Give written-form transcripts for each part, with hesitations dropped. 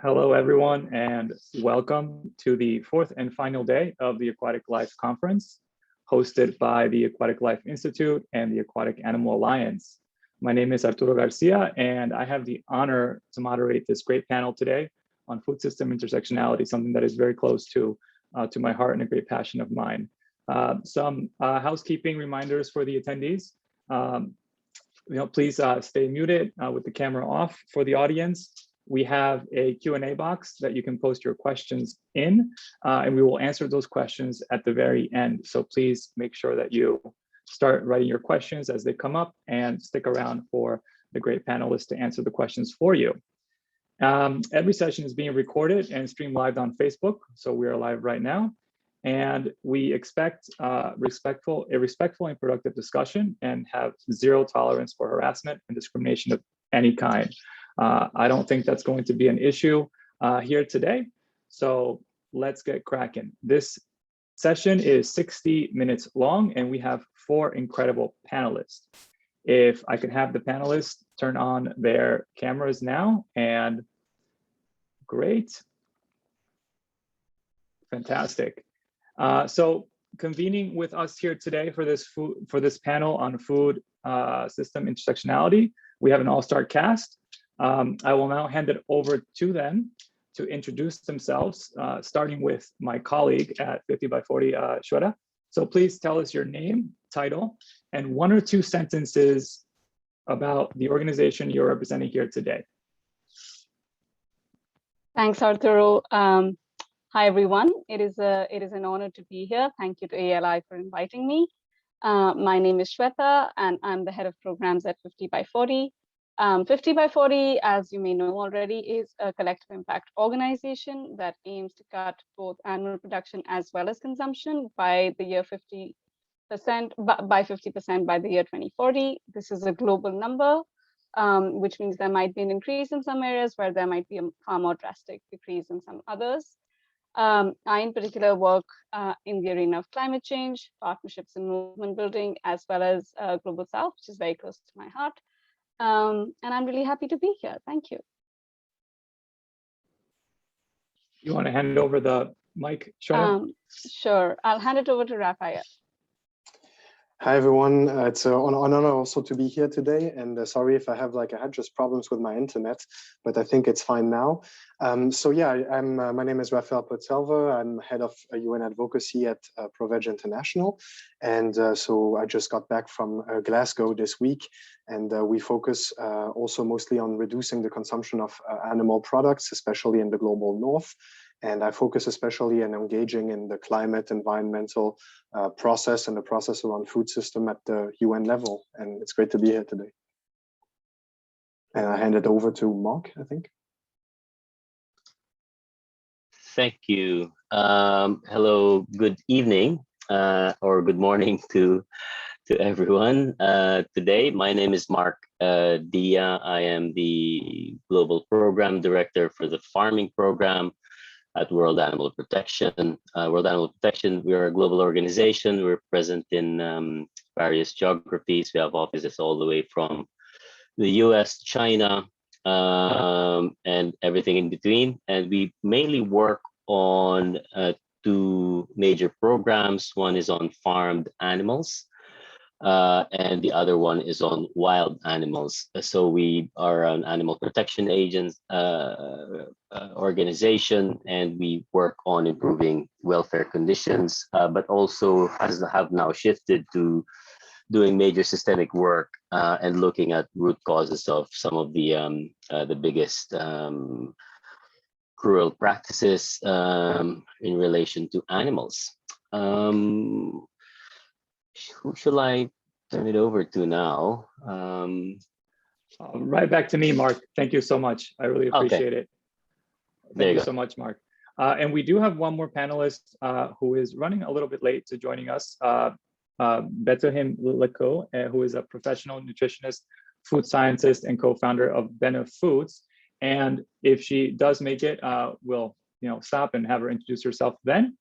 Hello, everyone, and welcome to the fourth and final day of the Aquatic Life Conference, hosted by the Aquatic Life Institute and the Aquatic Animal Alliance. My name is Arturo Garcia, and I have the honor to moderate this great panel today on food system intersectionality, something that is very close to my heart and a great passion of mine. Some housekeeping reminders for the attendees. Please stay muted with the camera off for the audience. We have a Q&A box that you can post your questions in, and we will answer those questions at the very end. So please make sure that you start writing your questions as they come up and stick around for the great panelists to answer the questions for you. Every session is being recorded and streamed live on Facebook, so we are live right now. And we expect a respectful and productive discussion and have zero tolerance for harassment and discrimination of any kind. I don't think that's going to be an issue here today. So let's get cracking. This session is 60 minutes long and we have 4 incredible panelists. If I could have the panelists turn on their cameras now, and great. Fantastic. So convening with us here today for this panel on food system intersectionality, we have an all-star cast. I will now hand it over to them to introduce themselves, starting with my colleague at 50 by 40, Shweta. So please tell us your name, title, and 1 or 2 sentences about the organization you're representing here today. Thanks, Arturo. Hi, everyone. It is an honor to be here. Thank you to ALI for inviting me. My name is Shweta, and I'm the head of programs at 50 by 40. 50 by 40, as you may know already, is a collective impact organization that aims to cut both animal production as well as consumption by the year 50%, by 50% by the year 2040. This is a global number, which means there might be an increase in some areas where there might be a far more drastic decrease in some others. I, in particular, work in the arena of climate change, partnerships and movement building, as well as Global South, which is very close to my heart. And I'm really happy to be here. Thank you. You want to hand over the mic, Shweta? Sure. I'll hand it over to Raphael. Hi, everyone. It's an honor also to be here today. And sorry if I had just problems with my internet, but I think it's fine now. My name is Raphael Podselver. I'm head of UN advocacy at ProVeg International. And so I just got back from Glasgow this week. And we focus also mostly on reducing the consumption of animal products, especially in the global north. And I focus especially on engaging in the climate environmental process and the process around food system at the UN level. And it's great to be here today. And I hand it over to Mark, I think. Thank you. Hello, good evening or good morning to everyone. Today, my name is Mark Dia. I am the Global Program Director for the Farming Program at World Animal Protection. World Animal Protection, we are a global organization. We're present in various geographies. We have offices all the way from the US, China, and everything in between. And we mainly work on 2 major programs. One is on farmed animals, and the other one is on wild animals. So we are an animal protection agent organization, and we work on improving welfare conditions, but also have now shifted to doing major systemic work and looking at root causes of some of the biggest cruel practices in relation to animals. Who shall I turn it over to now? Right back to me, Mark. Thank you so much. I really appreciate it. Thank you so much, Mark. And we do have one more panelist who is running a little bit late to joining us, Betelhem, who is a professional nutritionist, food scientist, and co-founder of Bene Foods. And if she does make it, we'll stop and have her introduce herself then.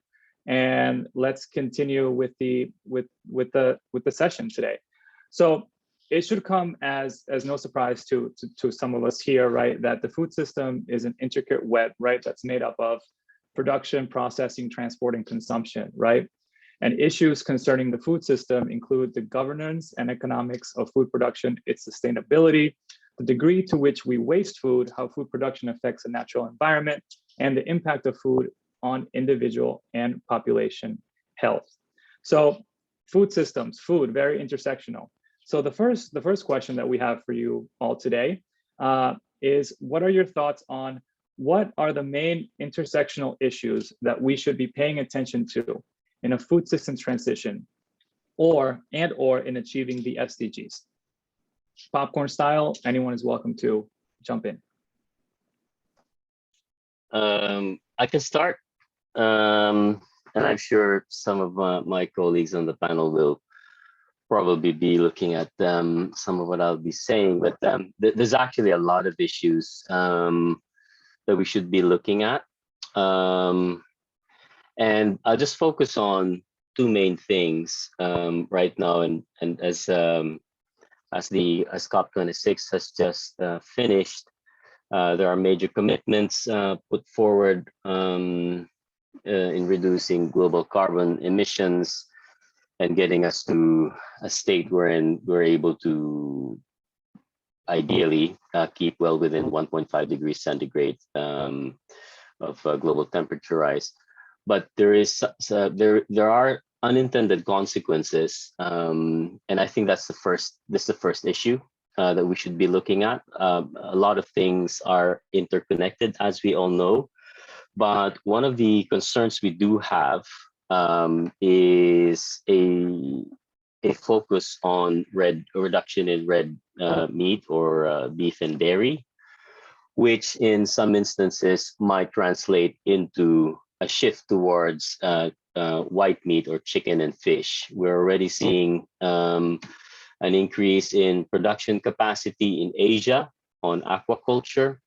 And let's continue with the session today. So it should come as no surprise to some of us here, right, that the food system is an intricate web, right, that's made up of production, processing, transport, and consumption, right? And issues concerning the food system include the governance and economics of food production, its sustainability, the degree to which we waste food, how food production affects the natural environment, and the impact of food on individual and population health. So food systems, food, very intersectional. So the first question that we have for you all today is, what are your thoughts on what are the main intersectional issues that we should be paying attention to in a food systems transition or in achieving the SDGs? Popcorn style, anyone is welcome to jump in. I can start, and I'm sure some of my colleagues on the panel will probably be looking at some of what I'll be saying, but there's actually a lot of issues that we should be looking at. And I'll just focus on two main things right now. And as COP26 has just finished, there are major commitments put forward in reducing global carbon emissions and getting us to a state wherein we're able to ideally keep well within 1.5 degrees centigrade of global temperature rise. But there are unintended consequences, and I think this is the first issue that we should be looking at. A lot of things are interconnected, as we all know, but one of the concerns we do have is a focus on reduction in red meat or beef and dairy, which in some instances might translate into a shift towards white meat or chicken and fish. We're already seeing an increase in production capacity in Asia on aquaculture,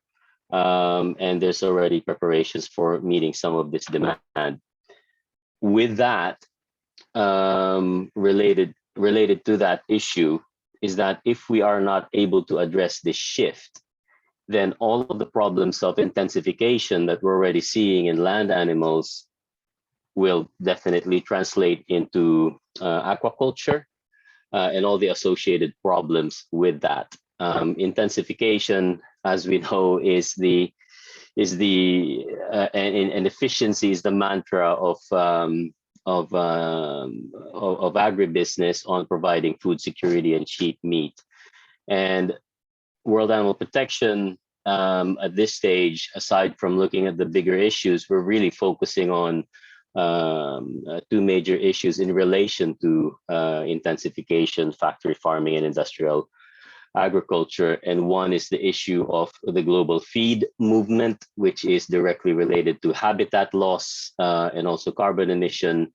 and there's already preparations for meeting some of this demand. With that, related to that issue is that if we are not able to address this shift, then all of the problems of intensification that we're already seeing in land animals will definitely translate into aquaculture and all the associated problems with that. Intensification, as we know, and efficiency is the mantra of agribusiness on providing food security and cheap meat. And World Animal Protection at this stage, aside from looking at the bigger issues, we're really focusing on two major issues in relation to intensification, factory farming, and industrial agriculture. And one is the issue of the global feed movement, which is directly related to habitat loss and also carbon emission.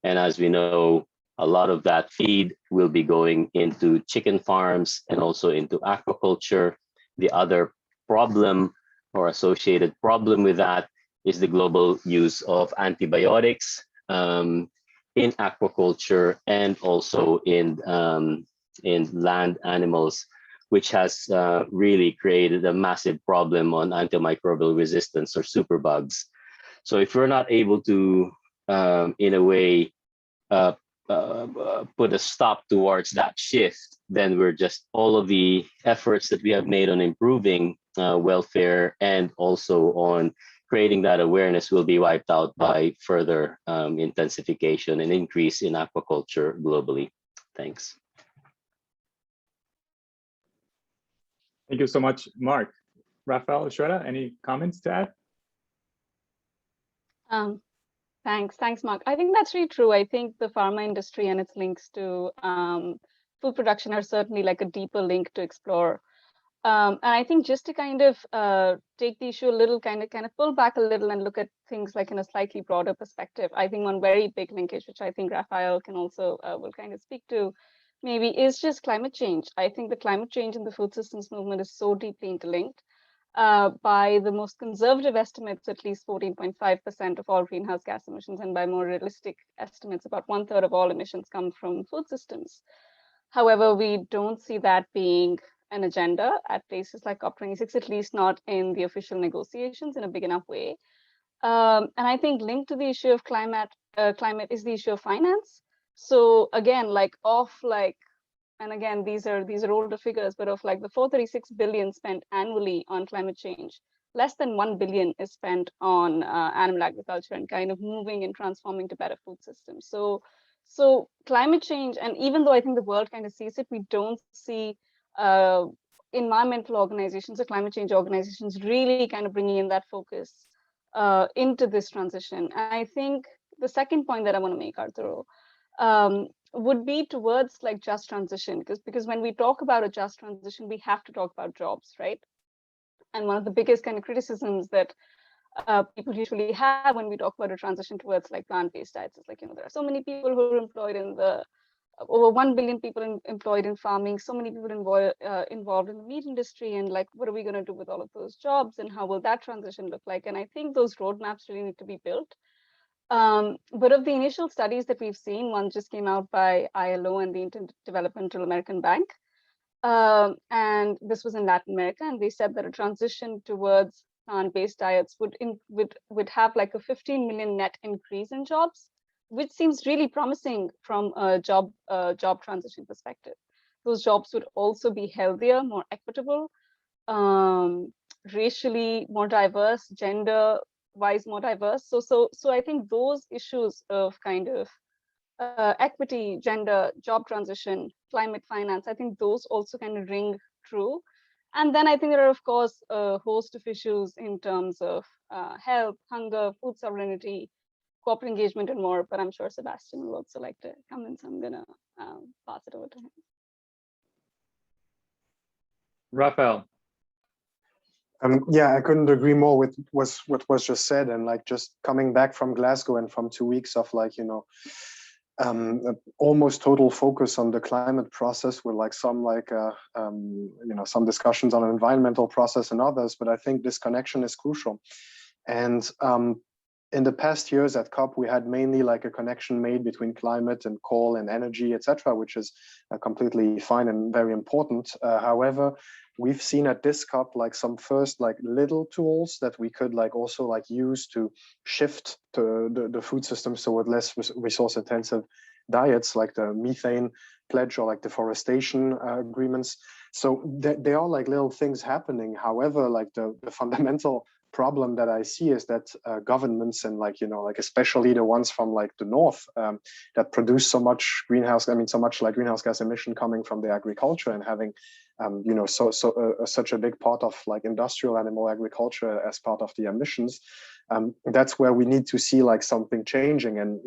And as we know, a lot of that feed will be going into chicken farms and also into aquaculture. The other problem or associated problem with that is the global use of antibiotics in aquaculture and also in land animals, which has really created a massive problem on antimicrobial resistance or superbugs. So if we're not able to, in a way, put a stop towards that shift, then we're just all of the efforts that we have made on improving welfare and also on creating that awareness will be wiped out by further intensification and increase in aquaculture globally. Thanks. Thank you so much, Mark. Raphael, Shweta, any comments to add? Thanks, Mark. I think that's really true. I think the pharma industry and its links to food production are certainly like a deeper link to explore. And I think just to kind of take the issue a little, kind of pull back a little and look at things like in a slightly broader perspective. I think one very big linkage, which I think Raphael can also will kind of speak to, maybe is just climate change. I think the climate change in the food systems movement is so deeply interlinked. By the most conservative estimates, at least 14.5% of all greenhouse gas emissions, and by more realistic estimates, about 1/3 of all emissions come from food systems. However, we don't see that being an agenda at places like COP26, at least not in the official negotiations in a big enough way. And I think linked to the issue of climate is the issue of finance. So again, and again, these are older figures, but of like the 436 billion spent annually on climate change, less than 1 billion is spent on animal agriculture and kind of moving and transforming to better food systems. So climate change, and even though I think the world kind of sees it, we don't see environmental organizations or climate change organizations really kind of bringing in that focus into this transition. And I think the second point that I want to make, Arturo, would be towards like just transition, because when we talk about a just transition, we have to talk about jobs, right? And one of the biggest kind of criticisms that people usually have when we talk about a transition towards like plant-based diets is like, there are so many people who are employed in the over 1 billion people employed in farming, so many people involved in the meat industry, and like, what are we going to do with all of those jobs, and how will that transition look like? And I think those roadmaps really need to be built. But of the initial studies that we've seen, one just came out by ILO and the Interdevelopmental American Bank, and this was in Latin America, and they said that a transition towards plant-based diets would have like a 15 million net increase in jobs, which seems really promising from a job transition perspective. Those jobs would also be healthier, more equitable, racially more diverse, gender-wise more diverse. So I think those issues of kind of equity, gender, job transition, climate finance, I think those also kind of ring true. And then I think there are, of course, a host of issues in terms of health, hunger, food sovereignty, corporate engagement, and more. But I'm sure Sebastian will also like to come in, so I'm going to pass it over to him. Raphael. Yeah, I couldn't agree more with what was just said. And like just coming back from Glasgow and from 2 weeks of like, almost total focus on the climate process with like some some discussions on an environmental process and others, but I think this connection is crucial. And in the past years at COP, we had mainly like a connection made between climate and coal and energy, etc., which is completely fine and very important. However, we've seen at this COP like some first like little tools that we could like also like use to shift to the food systems toward less resource intensive diets, like the methane pledge or like deforestation agreements. So there are like little things happening. However, like the fundamental problem that I see is that governments and like especially the ones from like the north that produce so much greenhouse gas emission coming from the agriculture and having such a big part of like industrial animal agriculture as part of the emissions. That's where we need to see like something changing, and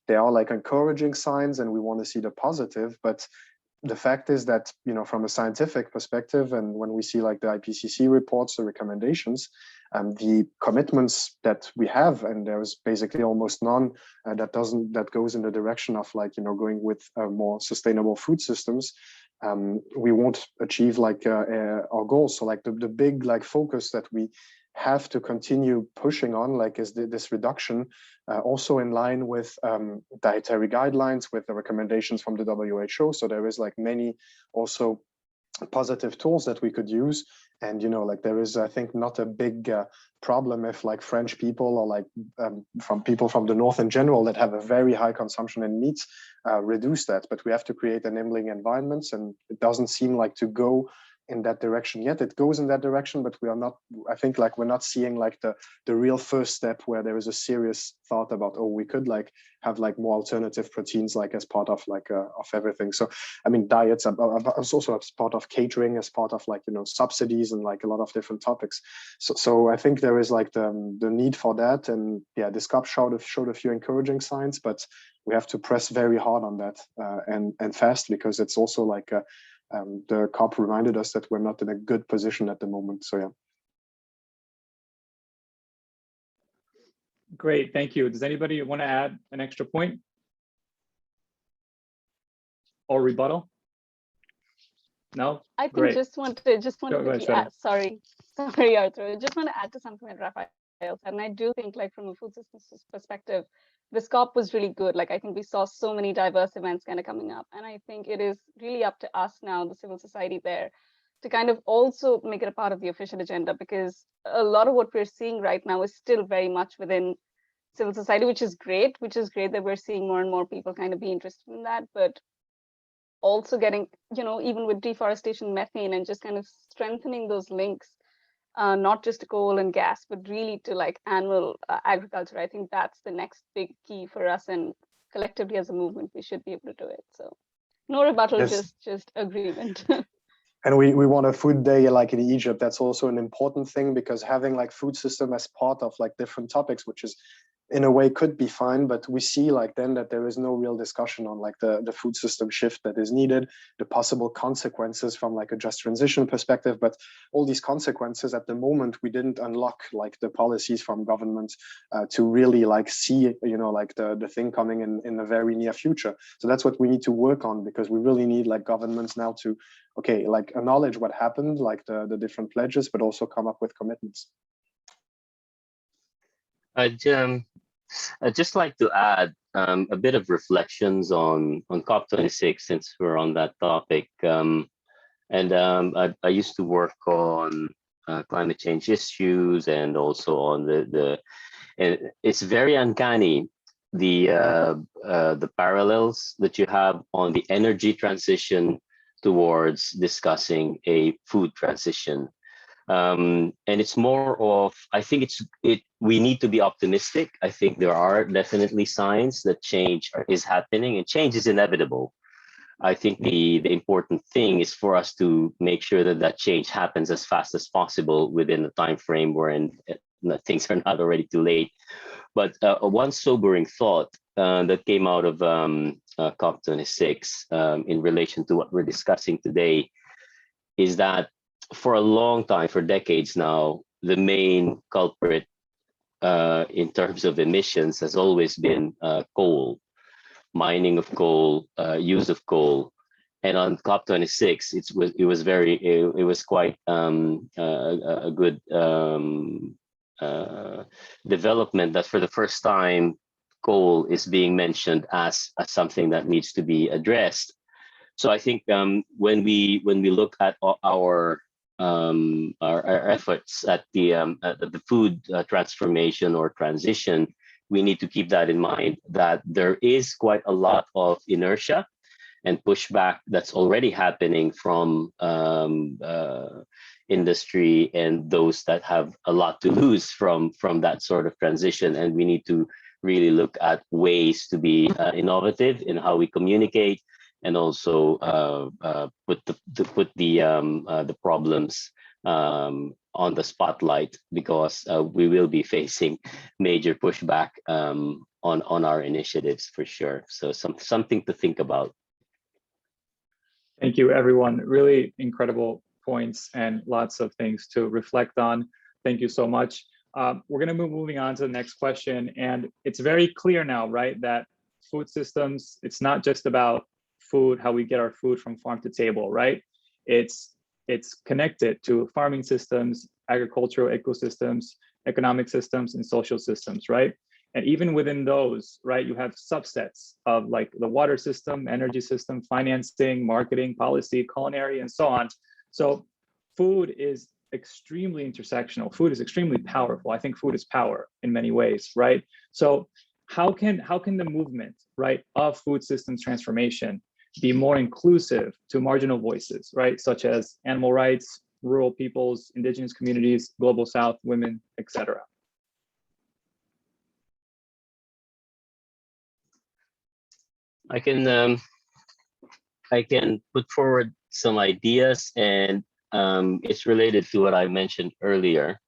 there are like encouraging signs and we want to see the positive, but the fact is that from a scientific perspective, and when we see like the IPCC reports, the recommendations, the commitments that we have, and there's basically almost none that goes in the direction of like going with more sustainable food systems, we won't achieve like our goals. So like the big like focus that we have to continue pushing on like is this reduction, also in line with dietary guidelines, with the recommendations from the WHO. So there is like many also positive tools that we could use. And like there is, I think, not a big problem if like French people or like from people from the north in general that have a very high consumption in meat reduce that. But we have to create enabling environments, and it doesn't seem like to go in that direction yet. It goes in that direction, but we are not, I think, like we're not seeing like the real first step where there is a serious thought about, oh, we could like have like more alternative proteins like as part of like of everything. So I mean, diets are also as part of catering, as part of like subsidies and like a lot of different topics. So I think there is like the need for that, and yeah, this COP showed a few encouraging signs, but we have to press very hard on that and fast, because it's also like the COP reminded us that we're not in a good position at the moment. So yeah. Great, thank you. Does anybody want to add an extra point or rebuttal? No? I think Great. just wanted to Go ahead, add, sorry Arthur. I just want to add to something that Raphael And I do think, like, from a food systems perspective, this COP was really good. Like, I think we saw so many diverse events kind of coming up. And I think it is really up to us now, the civil society there, to kind of also make it a part of the official agenda, because a lot of what we're seeing right now is still very much within civil society, which is great that we're seeing more and more people kind of be interested in that. But also getting, even with deforestation, methane, and just kind of strengthening those links, not just to coal and gas, but really to like animal agriculture. I think that's the next big key for us, and collectively as a movement, we should be able to do it. So no rebuttal, Yes. just agreement. And we want a food day like in Egypt. That's also an important thing, because having like food system as part of like different topics, which is in a way could be fine, but we see like then that there is no real discussion on like the food system shift that is needed, the possible consequences from like a just transition perspective. But all these consequences at the moment, we didn't unlock like the policies from government to really like see, like the thing coming in the very near future. So that's what we need to work on, because we really need like governments now to, okay, like acknowledge what happened, like the different pledges, but also come up with commitments. I'd just like to add a bit of reflections on COP26, since we're on that topic. I used to work on climate change issues, and also on and it's very uncanny, the parallels that you have on the energy transition towards discussing a food transition. And it's more of, I think we need to be optimistic. I think there are definitely signs that change is happening, and change is inevitable. I think the important thing is for us to make sure that change happens as fast as possible within the time frame wherein things are not already too late. But one sobering thought that came out of COP26 in relation to what we're discussing today is that for a long time, for decades now, the main culprit in terms of emissions has always been coal, mining of coal, use of coal. And on COP26, it was quite a good development that for the first time, coal is being mentioned as something that needs to be addressed. So I think when we look at our efforts at the food transformation or transition, we need to keep that in mind, that there is quite a lot of inertia and pushback that's already happening from industry and those that have a lot to lose from that sort of transition. And we need to really look at ways to be innovative in how we communicate, and also put the problems on the spotlight, because we will be facing major pushback on our initiatives for sure. So something to think about. Thank you, everyone. Really incredible points and lots of things to reflect on. Thank you so much. We're going to moving on to the next question. And it's very clear now, right, that food systems, it's not just about food, how we get our food from farm to table, right? It's connected to farming systems, agricultural ecosystems, economic systems, and social systems, right? And even within those, right, you have subsets of like the water system, energy system, financing, marketing, policy, culinary, and so on. So food is extremely intersectional. Food is extremely powerful. I think food is power in many ways, right? So how can the movement, right, of food systems transformation be more inclusive to marginal voices, right, such as animal rights, rural peoples, indigenous communities, global South, women, etc.? I can put forward some ideas, and it's related to what I mentioned earlier,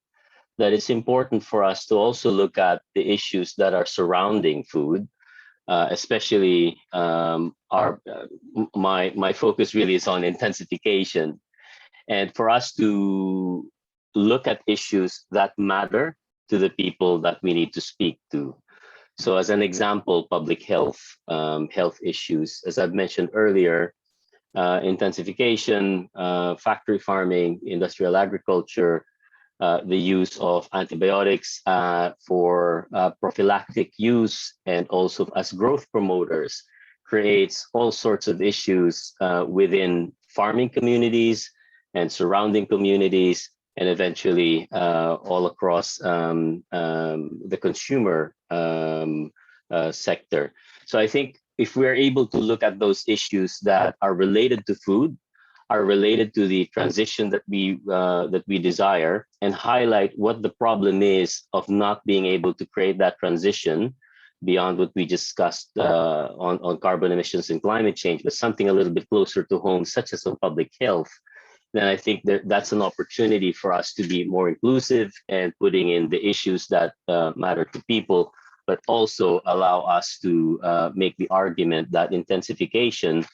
that it's important for us to also look at the issues that are surrounding food, especially my focus really is on intensification, and for us to look at issues that matter to the people that we need to speak to. So as an example, public health, health issues, as I've mentioned earlier, intensification, factory farming, industrial agriculture, the use of antibiotics for prophylactic use and also as growth promoters creates all sorts of issues within farming communities and surrounding communities, and eventually all across the consumer sector. So I think if we're able to look at those issues that are related to food, are related to the transition that we desire, and highlight what the problem is of not being able to create that transition beyond what we discussed on carbon emissions and climate change, but something a little bit closer to home, such as on public health, then I think that's an opportunity for us to be more inclusive and putting in the issues that matter to people, but also allow us to make the argument that intensification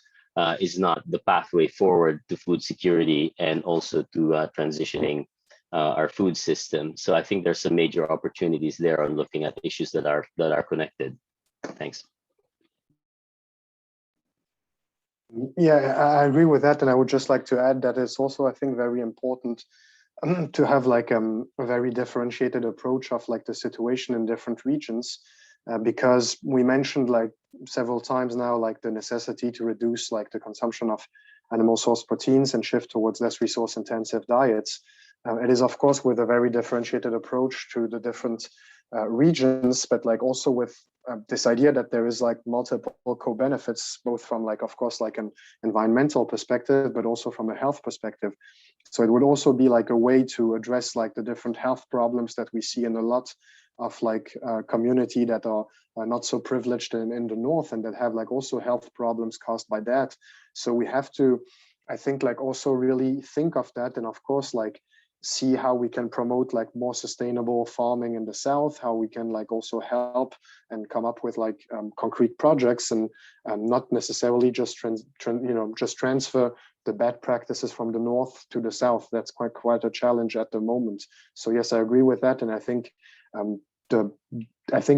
is not the pathway forward to food security and also to transitioning our food system. So I think there's some major opportunities there on looking at issues that are connected. Thanks. Yeah, I agree with that, and I would just like to add that it's also, I think, very important to have like a very differentiated approach of like the situation in different regions, because we mentioned like several times now like the necessity to reduce like the consumption of animal source proteins and shift towards less resource intensive diets. It is of course with a very differentiated approach to the different regions, but like also with this idea that there is like multiple co-benefits, both from like, of course, like an environmental perspective, but also from a health perspective. So it would also be like a way to address like the different health problems that we see in a lot of like community that are not so privileged in the north, and that have like also health problems caused by that. So we have to, I think, like also really think of that, and of course like see how we can promote like more sustainable farming in the south, how we can like also help and come up with like concrete projects, and not necessarily just just transfer the bad practices from the north to the south. That's quite a challenge at the moment. So yes, I agree with that, and I think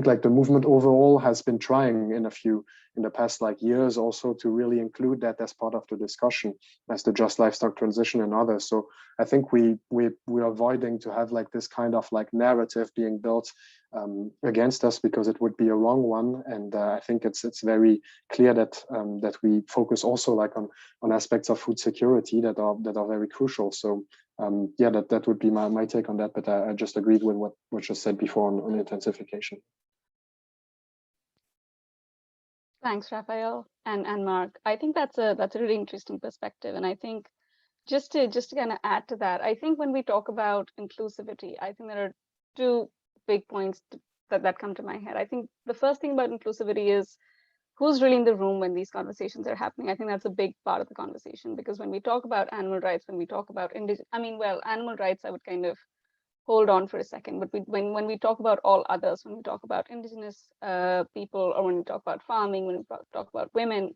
like the movement overall has been trying in the past like years also to really include that as part of the discussion, as the just livestock transition and others. So I think we're avoiding to have like this kind of like narrative being built against us, because it would be a wrong one. And I think it's very clear that that we focus also like on aspects of food security that are very crucial. So yeah, that would be my take on that. But I just agreed with what you said before on intensification. Thanks, Raphael and Mark. I think that's a really interesting perspective, and I think just to kind of add to that, I think when we talk about inclusivity, I think there are two big points that come to my head. I think the first thing about inclusivity is who's really in the room when these conversations are happening. I think that's a big part of the conversation, because when we talk about animal rights, when we talk about animal rights, I would kind of hold on for a second. But when we talk about all others, when we talk about indigenous people, or when we talk about farming, when we talk about women,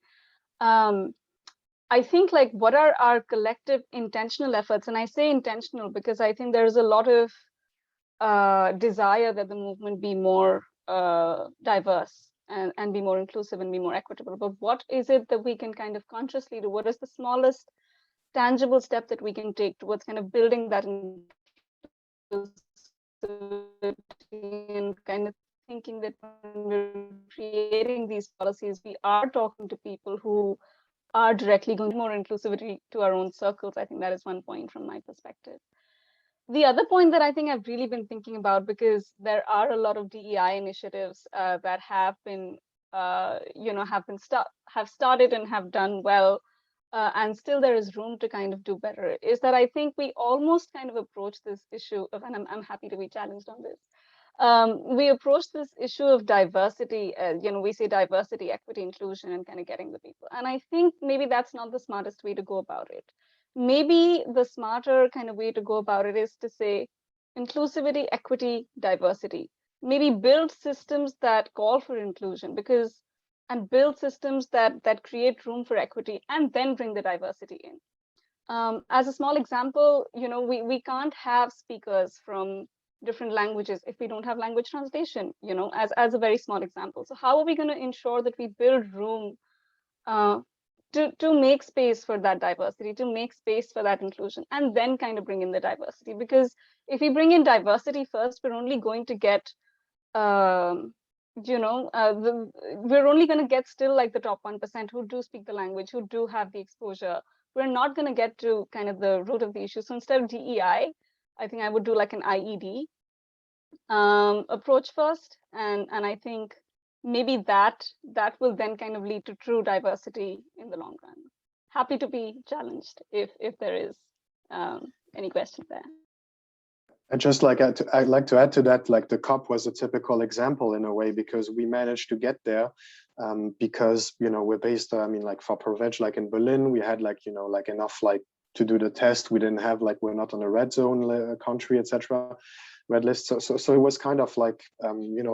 I think like what are our collective intentional efforts? And I say intentional because I think there's a lot of desire that the movement be more diverse and be more inclusive and be more equitable. But what is it that we can kind of consciously do? What is the smallest tangible step that we can take towards kind of building that and kind of thinking that when we're creating these policies, we are talking to people who are directly going to more inclusivity to our own circles. I think that is one point from my perspective. The other point that I think I've really been thinking about, because there are a lot of DEI initiatives that have been, have started and have done well, and still there is room to kind of do better, is that I think we almost kind of approach this issue of, and I'm happy to be challenged on this. We approach this issue of diversity, we say diversity, equity, inclusion, and kind of getting the people. And I think maybe that's not the smartest way to go about it. Maybe the smarter kind of way to go about it is to say inclusivity, equity, diversity. Maybe build systems that call for inclusion, and build systems that create room for equity, and then bring the diversity in. As a small example, we can't have speakers from different languages if we don't have language translation, as a very small example. So how are we going to ensure that we build room to make space for that diversity, to make space for that inclusion, and then kind of bring in the diversity. Because if we bring in diversity first, we're only going to get, we're only going to get still like the top 1% who do speak the language, who do have the exposure. We're not going to get to kind of the root of the issue. So instead of DEI, I think I would do like an IED approach first, and I think maybe that will then kind of lead to true diversity in the long run. Happy to be challenged if there is any questions there. I'd like to add to that, like the COP was a typical example in a way, because we managed to get there because, we're based, like for Proveg, like in Berlin, we had like, like enough like to do the test. We didn't have like, we're not on a red zone country, etc. Red list. So it was kind of like,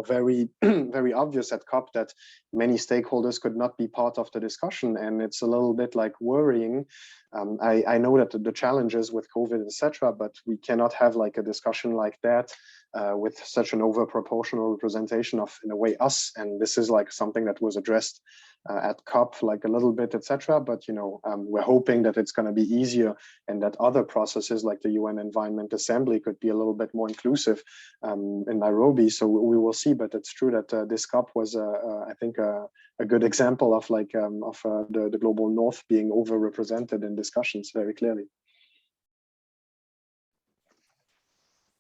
very, very obvious at COP that many stakeholders could not be part of the discussion. And it's a little bit like worrying. I know that the challenges with COVID, etc., but we cannot have like a discussion like that with such an over proportional representation of, in a way, us. And this is like something that was addressed at COP like a little bit, etc. But we're hoping that it's going to be easier, and that other processes like the UN Environment Assembly could be a little bit more inclusive in Nairobi. So we will see. But it's true that this COP was, I think, a good example of like the global North being overrepresented in discussions very clearly.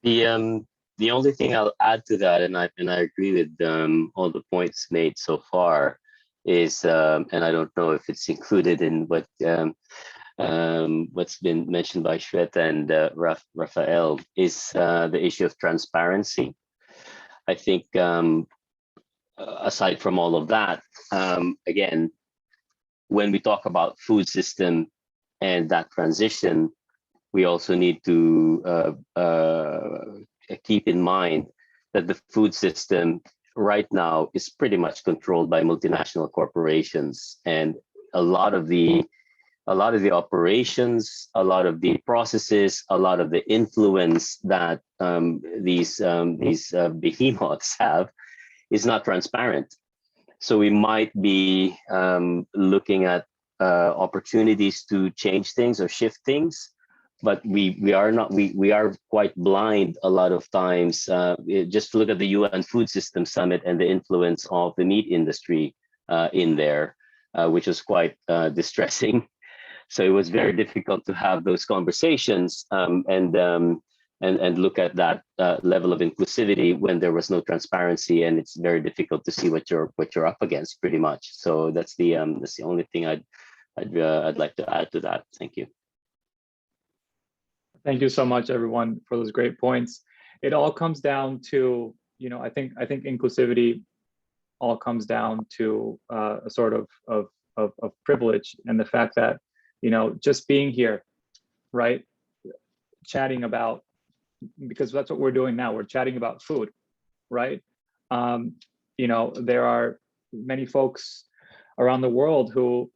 The only thing I'll add to that, and I agree with all the points made so far, is and I don't know if it's included in what's been mentioned by Shweta and Raphael, is the issue of transparency. I think aside from all of that, again, when we talk about food system and that transition, we also need to keep in mind that the food system right now is pretty much controlled by multinational corporations, and a lot of the operations, a lot of the processes, a lot of the influence that these behemoths have is not transparent. So we might be looking at opportunities to change things or shift things, but we are quite blind a lot of times. Just look at the UN Food System Summit and the influence of the meat industry in there, which was quite distressing. So it was very difficult to have those conversations and look at that level of inclusivity when there was no transparency, and it's very difficult to see what you're up against, pretty much. So that's the only thing I'd like to add to that. Thank you. Thank you so much, everyone, for those great points. It all comes down to, I think inclusivity all comes down to a sort of privilege, and the fact that, just being here, right, chatting about, because that's what we're doing now. We're chatting about food, right? There are many folks around the world who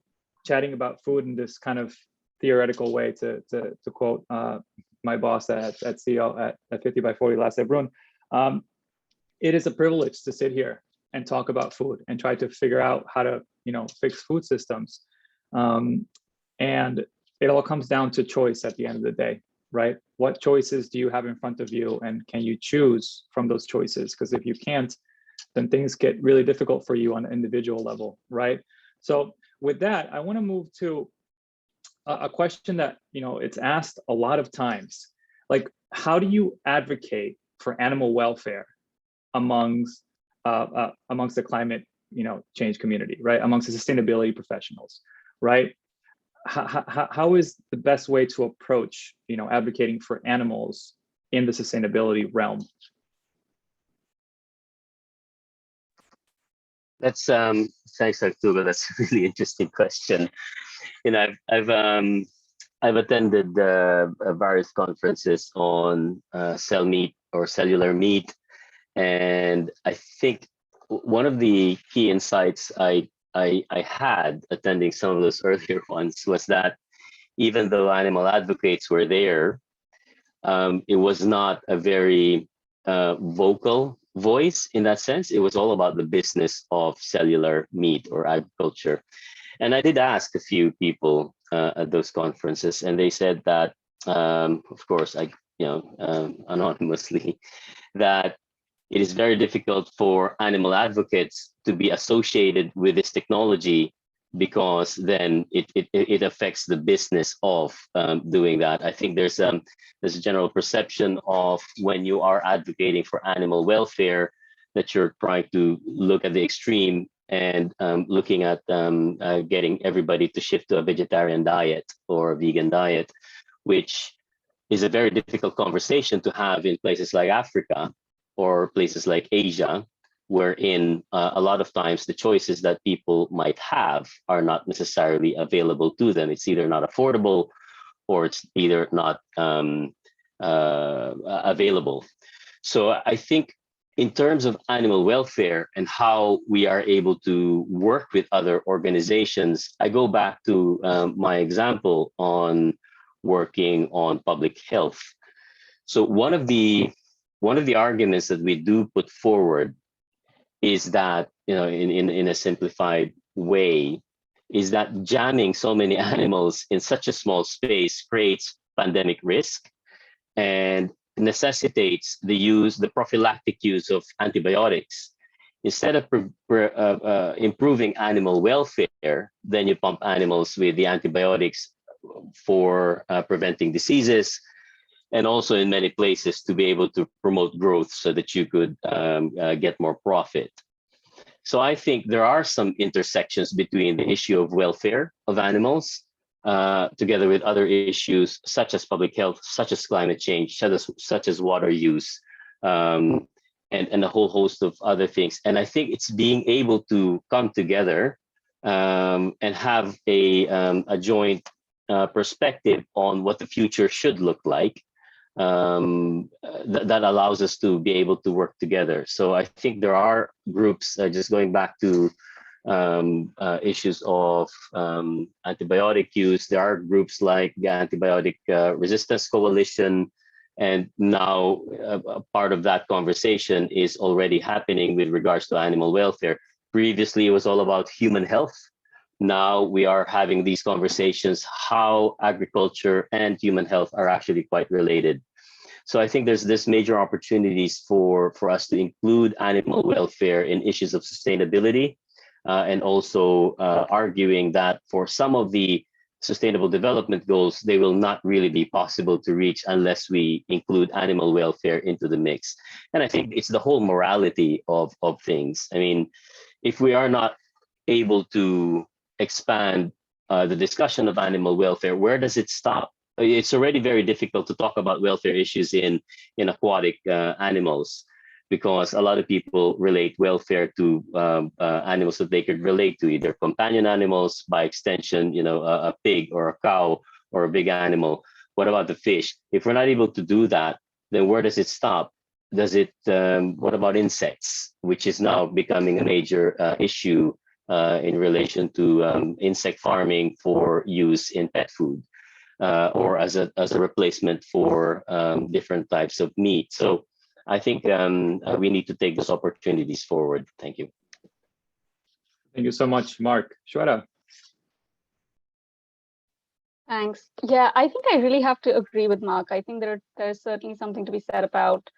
chatting about food in this kind of theoretical way, to quote my boss at CEO at 50 by 40 last Ebrun, it is a privilege to sit here and talk about food and try to figure out how to fix food systems, and it all comes down to choice at the end of the day, right? What choices do you have in front of you, and can you choose from those choices? Because if you can't, then things get really difficult for you on an individual level, right? So with that, I want to move to a question that it's asked a lot of times, like, how do you advocate for animal welfare amongst the climate change community, right? Amongst the sustainability professionals, right? How is the best way to approach advocating for animals in the sustainability realm? That's thanks, Arturo. That's a really interesting question. I've attended various conferences on cell meat or cellular meat, and I think one of the key insights I had attending some of those earlier ones was that even though animal advocates were there, it was not a very vocal voice in that sense. It was all about the business of cellular meat or agriculture. And I did ask a few people at those conferences, and they said that, of course, anonymously, that it is very difficult for animal advocates to be associated with this technology because then it affects the business of doing that. I think there's a general perception of when you are advocating for animal welfare that you're trying to look at the extreme and looking at getting everybody to shift to a vegetarian diet or a vegan diet, which is a very difficult conversation to have in places like Africa or places like Asia, wherein a lot of times the choices that people might have are not necessarily available to them. It's either not affordable or it's either not available. So I think in terms of animal welfare and how we are able to work with other organizations, I go back to my example on working on public health. So one of the arguments that we do put forward is that, in a simplified way, is that jamming so many animals in such a small space creates pandemic risk and necessitates the prophylactic use of antibiotics. Instead of improving animal welfare, then you pump animals with the antibiotics for preventing diseases, and also in many places to be able to promote growth so that you could get more profit. So I think there are some intersections between the issue of welfare of animals together with other issues such as public health, such as climate change, such as water use, and a whole host of other things. And I think it's being able to come together and have a joint perspective on what the future should look like that allows us to be able to work together. So I think there are groups, just going back to issues of antibiotic use, there are groups like the Antibiotic Resistance Coalition, and now a part of that conversation is already happening with regards to animal welfare. Previously, it was all about human health. Now we are having these conversations how agriculture and human health are actually quite related. So I think there's this major opportunities for us to include animal welfare in issues of sustainability, and also arguing that for some of the sustainable development goals, they will not really be possible to reach unless we include animal welfare into the mix. And I think it's the whole morality of things. I mean, if we are not able to expand the discussion of animal welfare, where does it stop? It's already very difficult to talk about welfare issues in aquatic animals, because a lot of people relate welfare to animals that they could relate to, either companion animals, by extension, a pig or a cow or a big animal. What about the fish? If we're not able to do that, then where does it stop? What about insects, which is now becoming a major issue in relation to insect farming for use in pet food, or as a replacement for different types of meat. So I think we need to take those opportunities forward. Thank you. Thank you so much, Mark. Shweta. Thanks. Yeah, I think I really have to agree with Mark. I think there's certainly something to be said about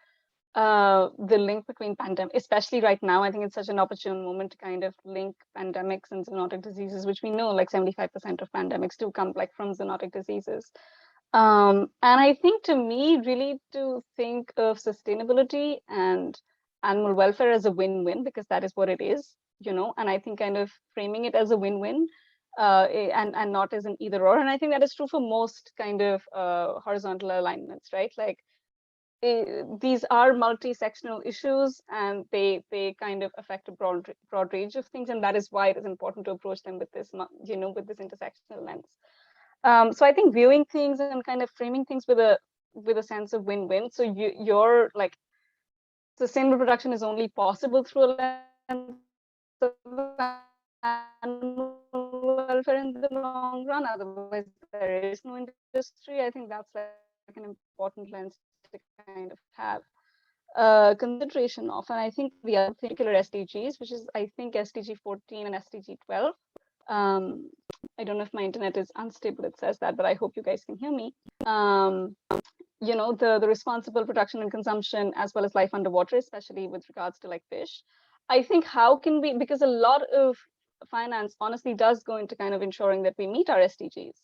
the link between pandemic, especially right now. I think it's such an opportune moment to kind of link pandemics and zoonotic diseases, which we know like 75% of pandemics do come like from zoonotic diseases. And I think, to me, really to think of sustainability and animal welfare as a win-win, because that is what it is, and I think kind of framing it as a win-win and not as an either or. And I think that is true for most kind of horizontal alignments, right? Like these are multi-sectional issues, and they kind of affect a broad range of things. And that is why it is important to approach them with this, with this intersectional lens. So I think viewing things and kind of framing things with a sense of win-win. So you're like, sustainable production is only possible through a lens of animal welfare in the long run. Otherwise, there is no industry. I think that's like an important lens to kind of have consideration of. And I think the other particular SDGs, which is I think SDG 14 and SDG 12. I don't know if my internet is unstable, it says that, but I hope you guys can hear me. You know, the responsible production and consumption, as well as life underwater, especially with regards to like fish. I think how can we, because a lot of finance honestly does go into kind of ensuring that we meet our SDGs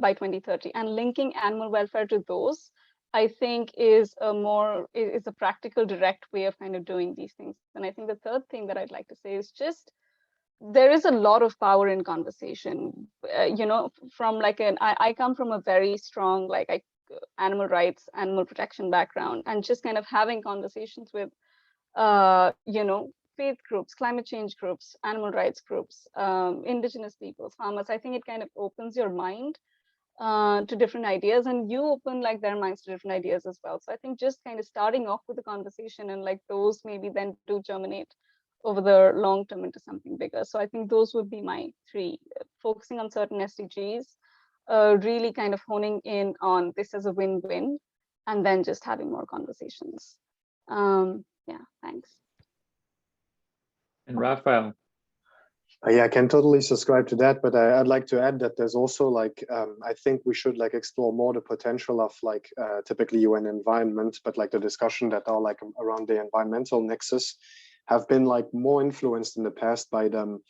by 2030, and linking animal welfare to those, I think is a practical, direct way of kind of doing these things. And I think the third thing that I'd like to say is just, there is a lot of power in conversation. You know, from like I come from a very strong animal rights, animal protection background, and just kind of having conversations with you know, faith groups, climate change groups, animal rights groups, indigenous peoples, farmers. I think it kind of opens your mind to different ideas, and you open like their minds to different ideas as well. So I think just kind of starting off with a conversation, and like those maybe then do germinate over the long term into something bigger. So I think those would be my three: focusing on certain SDGs, really kind of honing in on this as a win-win, and then just having more conversations. Yeah, thanks. And Raphael. Yeah, I can totally subscribe to that, but I'd like to add that there's also like, I think we should like explore more the potential of like typically UN environment, but like the discussion that are like around the environmental nexus have been like more influenced in the past by the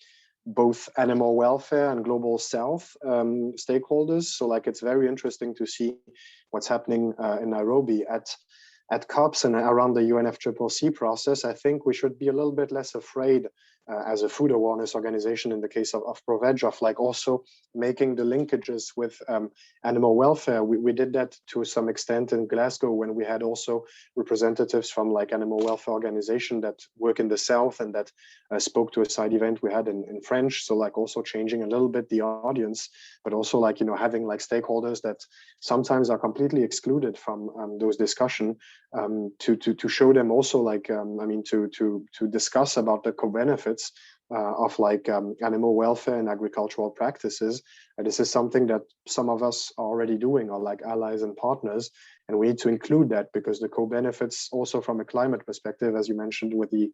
both animal welfare and global south stakeholders. So like it's very interesting to see what's happening in Nairobi at COPs and around the UNFCCC process. I think we should be a little bit less afraid as a food awareness organization in the case of ProVeg, of like also making the linkages with animal welfare. We did that to some extent in Glasgow when we had also representatives from like animal welfare organization that work in the south and that spoke to a side event we had in French. So like also changing a little bit the audience, but also like, you know, having like stakeholders that sometimes are completely excluded from those discussions to show them also like, I mean, to discuss about the co-benefits of like animal welfare and agricultural practices. And this is something that some of us are already doing, or like allies and partners, and we need to include that because the co-benefits also from a climate perspective, as you mentioned with the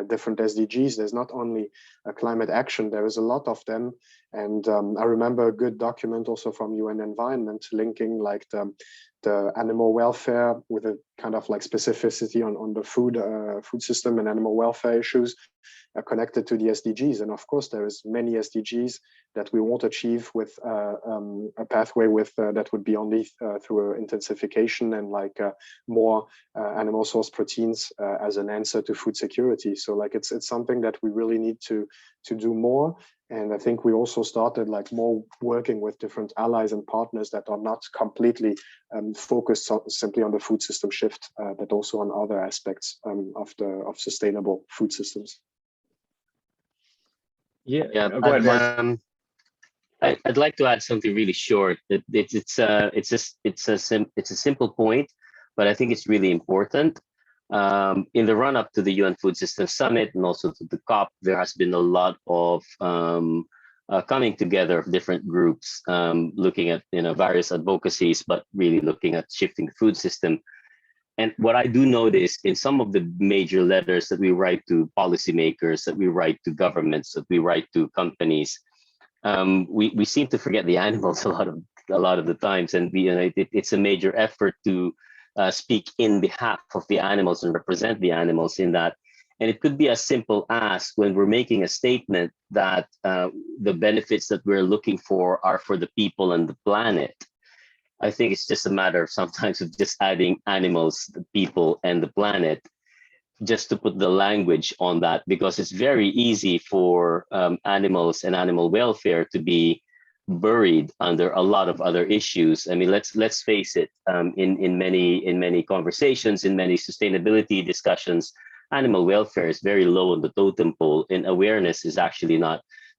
different SDGs, there's not only a climate action, there is a lot of them. And I remember a good document also from UN Environment linking like the animal welfare with a kind of like specificity on the food system and animal welfare issues connected to the SDGs. And of course, there is many SDGs that we won't achieve with a pathway with that would be only through intensification and like more animal source proteins as an answer to food security. So like it's something that we really need to do more. And I think we also started like more working with different allies and partners that are not completely focused simply on the food system shift, but also on other aspects of sustainable food systems. Yeah, Go ahead, Mark. I'd like to add something really short. It's a simple point, but I think it's really important. In the run-up to the UN Food System Summit and also to the COP, there has been a lot of coming together of different groups, looking at various advocacies, but really looking at shifting the food system. And what I do notice in some of the major letters that we write to policymakers, that we write to governments, that we write to companies, we seem to forget the animals a lot of the times, and it's a major effort to speak in behalf of the animals and represent the animals in that. And it could be as simple as when we're making a statement that the benefits that we're looking for are for the people and the planet. I think it's just a matter of sometimes of just adding animals, the people, and the planet, just to put the language on that, because it's very easy for animals and animal welfare to be buried under a lot of other issues. I mean, let's face it. In many conversations, in many sustainability discussions, animal welfare is very low on the totem pole, and awareness is actually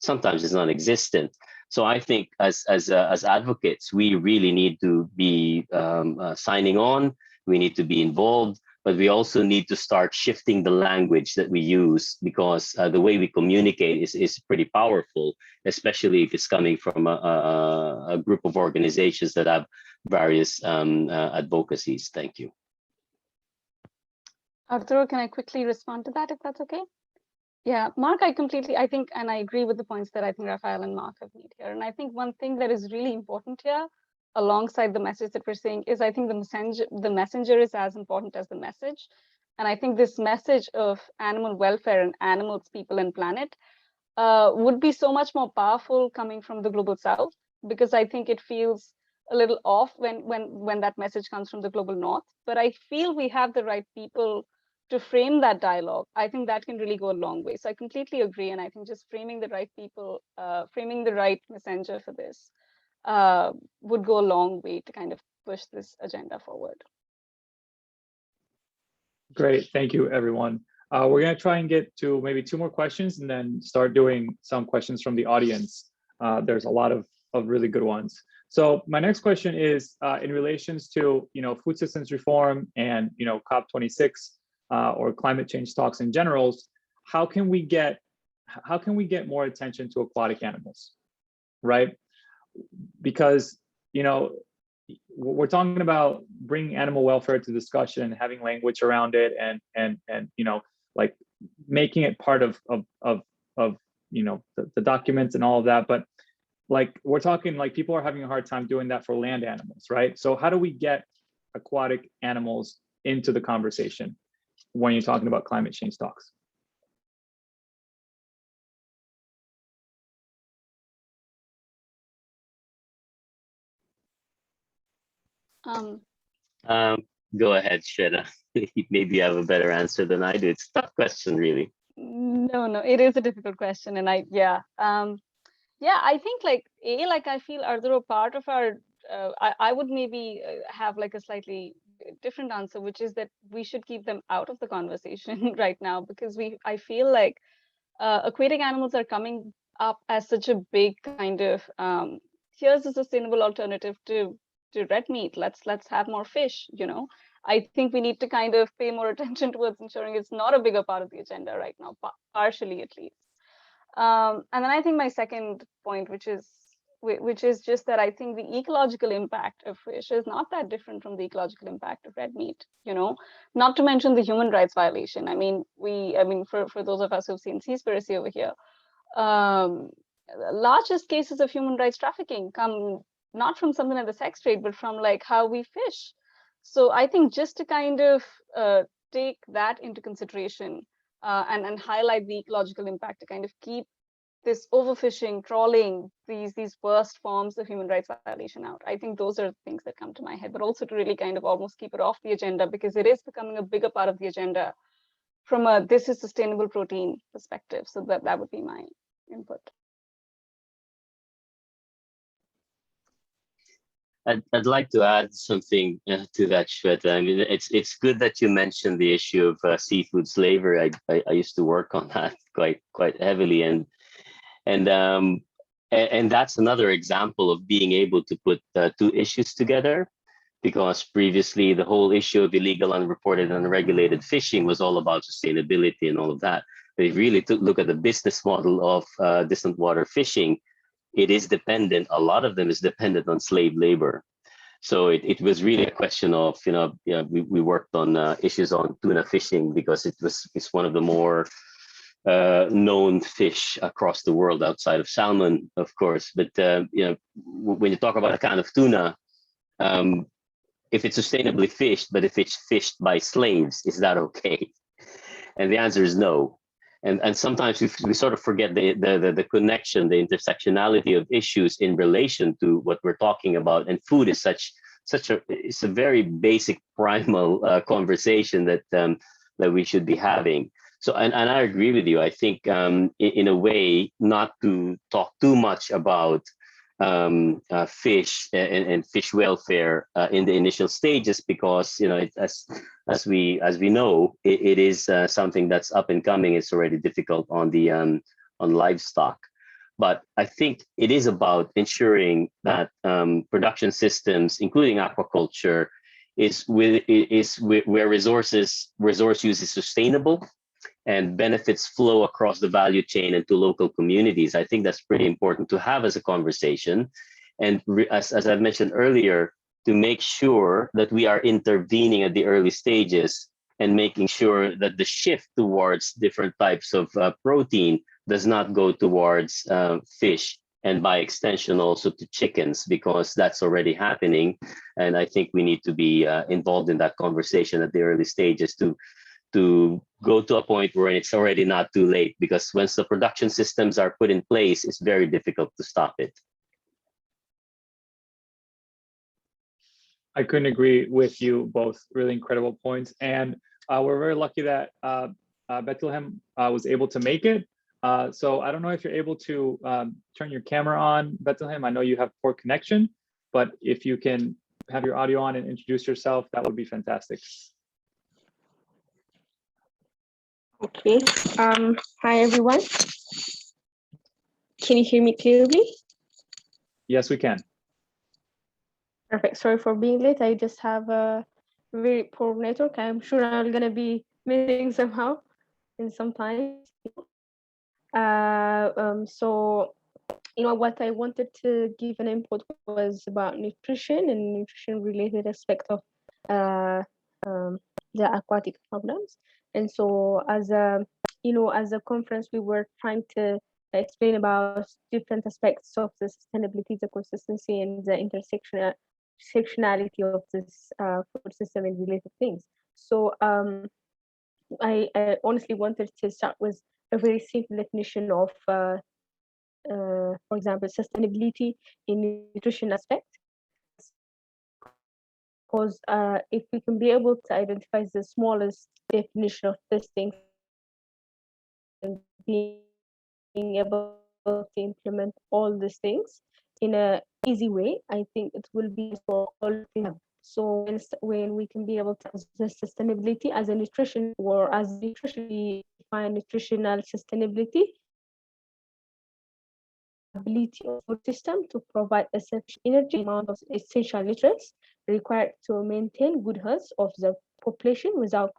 sometimes is non-existent. So I think as advocates, we really need to be signing on. We need to be involved, but we also need to start shifting the language that we use, because the way we communicate is pretty powerful, especially if it's coming from a group of organizations that have various advocacies. Thank you. Arturo, can I quickly respond to that, if that's okay? Yeah, Mark, I think, and I agree with the points that I think Raphael and Mark have made here. And I think one thing that is really important here, alongside the message that we're saying, is I think the messenger is as important as the message. And I think this message of animal welfare and animals, people, and planet would be so much more powerful coming from the global south, because I think it feels a little off when that message comes from the global north. But I feel we have the right people to frame that dialogue. I think that can really go a long way. So I completely agree. And I think just framing the right people, framing the right messenger for this would go a long way to kind of push this agenda forward. Great, thank you, everyone. We're going to try and get to maybe 2 more questions and then start doing some questions from the audience. There's a lot of really good ones. So my next question is in relations to food systems reform and COP26 or climate change talks in general. How can we get more attention to aquatic animals, right? Because we're talking about bringing animal welfare to discussion, having language around it, and like making it part of the documents and all of that. But like we're talking like people are having a hard time doing that for land animals, right? So how do we get aquatic animals into the conversation when you're talking about climate change talks? Go ahead, Shweta. Maybe you have a better answer than I do. It's a tough question, really. No, it is a difficult question. And I think I feel are there a part of our, I would maybe have like a slightly different answer, which is that we should keep them out of the conversation right now, because I feel like aquatic animals are coming up as such a big kind of, here's a sustainable alternative to red meat. Let's have more fish, I think we need to kind of pay more attention towards ensuring it's not a bigger part of the agenda right now, partially at least. And then I think my second point, which is just that I think the ecological impact of fish is not that different from the ecological impact of red meat, not to mention the human rights violation. I mean, for those of us who've seen Seaspiracy over here, largest cases of human rights trafficking come not from something like the sex trade, but from like how we fish. So I think just to kind of take that into consideration and highlight the ecological impact to kind of keep this overfishing, trawling, these worst forms of human rights violation out. I think those are things that come to my head, but also to really kind of almost keep it off the agenda, because it is becoming a bigger part of the agenda from a this is sustainable protein perspective. So that would be my input. I'd like to add something to that, Shweta. I mean, it's good that you mentioned the issue of seafood slavery. I used to work on that quite heavily, and that's another example of being able to put 2 issues together, because previously the whole issue of illegal, unreported, unregulated fishing was all about sustainability and all of that. They really took look at the business model of distant water fishing. It is dependent, a lot of them is dependent on slave labor. So it was really a question of, we worked on issues on tuna fishing because it's one of the more known fish across the world outside of salmon, of course. But, when you talk about a kind of tuna, if it's sustainably fished, but if it's fished by slaves, is that okay? And the answer is no. And sometimes we sort of forget the connection, the intersectionality of issues in relation to what we're talking about. And food is it's a very basic primal conversation that we should be having. So, and I agree with you. I think in a way, not to talk too much about fish and fish welfare in the initial stages, because as we know, it is something that's up and coming. It's already difficult on the on livestock, but I think it is about ensuring that production systems, including aquaculture, is where resource use is sustainable and benefits flow across the value chain and to local communities. I think that's pretty important to have as a conversation. And as I've mentioned earlier, to make sure that we are intervening at the early stages and making sure that the shift towards different types of protein does not go towards fish, and by extension also to chickens, because that's already happening. And I think we need to be involved in that conversation at the early stages to go to a point where it's already not too late, because once the production systems are put in place, it's very difficult to stop it. I couldn't agree with you both. Really incredible points. And we're very lucky that Betelhem was able to make it. So I don't know if you're able to turn your camera on, Betelhem. I know you have poor connection, but if you can have your audio on and introduce yourself, that would be fantastic. Okay. Hi, everyone. Can you hear me clearly? Yes, we can. Perfect. Sorry for being late. I just have a very poor network. I'm sure I'm going to be missing somehow in some time. So, what I wanted to give an input was about nutrition and nutrition-related aspect of the aquatic problems. And so, as a conference, we were trying to explain about different aspects of the sustainability, the consistency, and the intersectionality of this food system and related things. So I honestly wanted to start with a very simple definition of, for example, sustainability in nutrition aspect. Because if we can be able to identify the smallest definition of this thing and being able to implement all these things in a easy way, I think it will be for all of them. So when we can be able to assess sustainability as a nutrition, or as nutrition, we define nutritional sustainability, ability of food system to provide a sufficient energy amount of essential nutrients required to maintain good health of the population without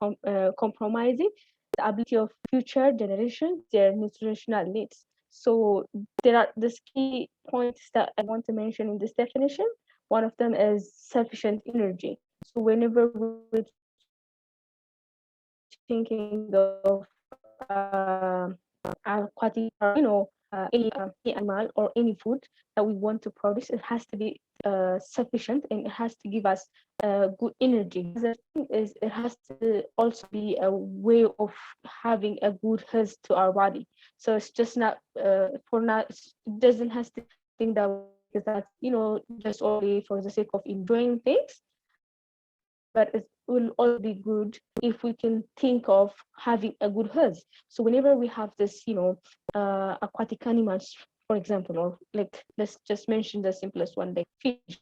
compromising the ability of future generations, their nutritional needs. So there are the key points that I want to mention in this definition. One of them is sufficient energy. So whenever we're thinking of aquatic, any animal or any food that we want to produce, it has to be sufficient, and it has to give us good energy. The thing is, it has to also be a way of having a good health to our body. So it's just not it doesn't have to think that because that's just only for the sake of enjoying things, but it will also be good if we can think of having a good health. So whenever we have this, aquatic animals, for example, or like, let's just mention the simplest one, like fish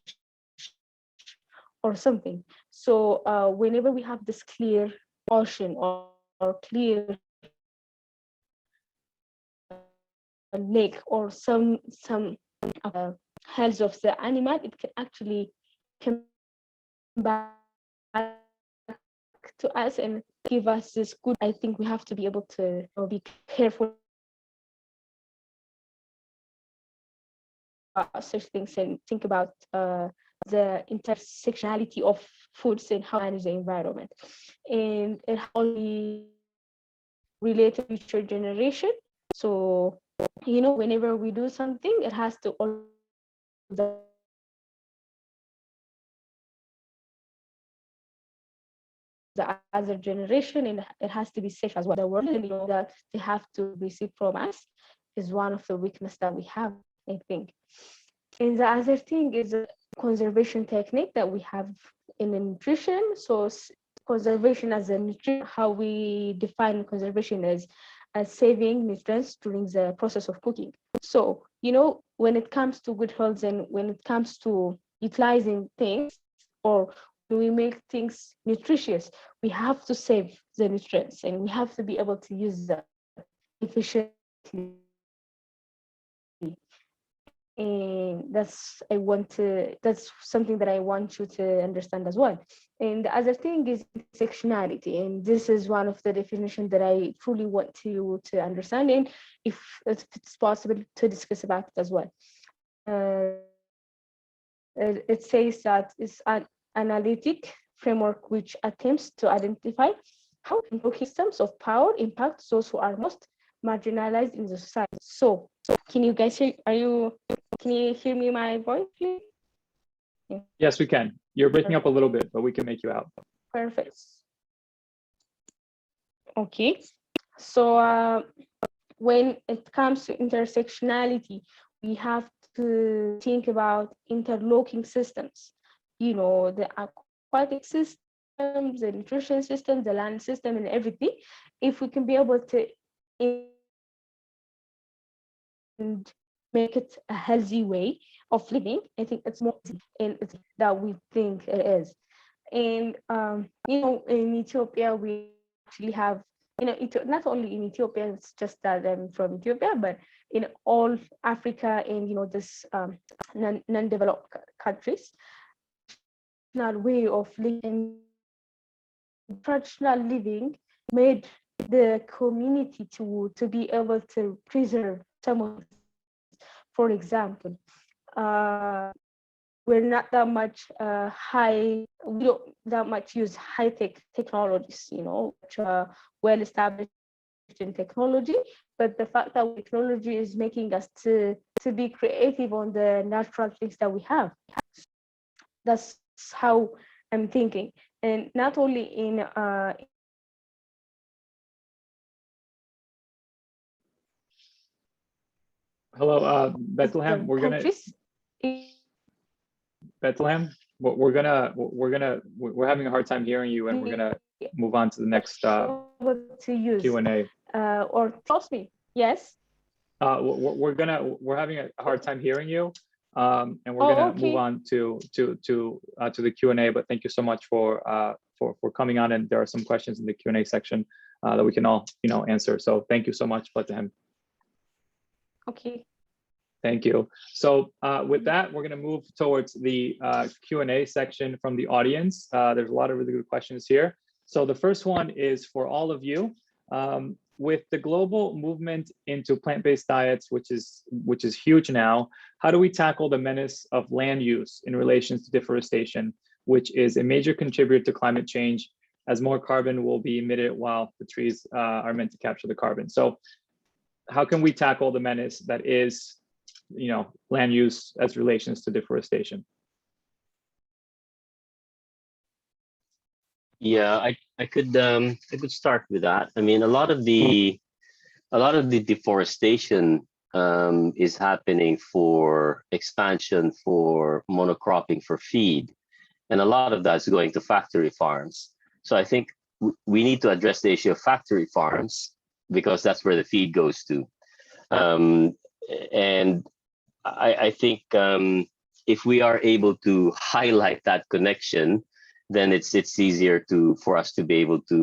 or something. So whenever we have this clear ocean or clear lake or some health of the animal, it can actually come back to us and give us this good. I think we have to be able to be careful about such things and think about the intersectionality of foods and how to manage the environment. And it only related to future generation. So whenever we do something, it has to also the other generation, and it has to be safe as well. The world, and that they have to receive from us is one of the weaknesses that we have, I think. And the other thing is a conservation technique that we have in nutrition. So conservation as a nutrition, how we define conservation is as saving nutrients during the process of cooking. So when it comes to good health and when it comes to utilizing things, or we make things nutritious, we have to save the nutrients and we have to be able to use them efficiently. And that's something that I want you to understand as well. And the other thing is intersectionality, and this is one of the definitions that I truly want you to understand, and if it's possible to discuss about it as well. It says that it's an analytic framework which attempts to identify how systems of power impact those who are most marginalized in the society. So can you guys hear, can you hear me my voice, please? Yeah. Yes, we can. You're breaking up a little bit, but we can make you out. Perfect. Okay. So when it comes to intersectionality, we have to think about interlocking systems, you know, the aquatic system, the nutrition system, the land system, and everything. If we can be able to and make it a healthy way of living, I think it's more and it's that we think it is. And you know, in Ethiopia we actually have, you know, not only in Ethiopia, it's just that I'm from Ethiopia, but in all Africa and, you know, this non-developed countries, traditional way of living, traditional living made the community to be able to preserve some of, for example, we're not that much we don't that much use high-tech technologies, you know, which are well established in technology, but the fact that technology is making us to be creative on the natural things that we have. That's how I'm thinking. And not only in Hello, Betelhem. Betelhem. We're having a hard time hearing you, and we're gonna move on to the next Q&A. Or trust me, yes. We're having a hard time hearing you, and we're gonna move on to the Q&A. But thank you so much for coming on, and there are some questions in the Q&A section that we can all, you know, answer. So thank you so much, Betelhem. Okay. Thank you. So with that, we're going to move towards the Q&A section from the audience. There's a lot of really good questions here. So the first one is for all of you. With the global movement into plant-based diets, which is huge now, how do we tackle the menace of land use in relation to deforestation, which is a major contributor to climate change, as more carbon will be emitted while the trees are meant to capture the carbon? So how can we tackle the menace that is, you know, land use as relations to deforestation? Yeah, I could start with that. I mean, a lot of the deforestation is happening for expansion, for monocropping, for feed, and a lot of that's going to factory farms. So I think we need to address the issue of factory farms, because that's where the feed goes to. And I think if we are able to highlight that connection, then it's easier for us to be able to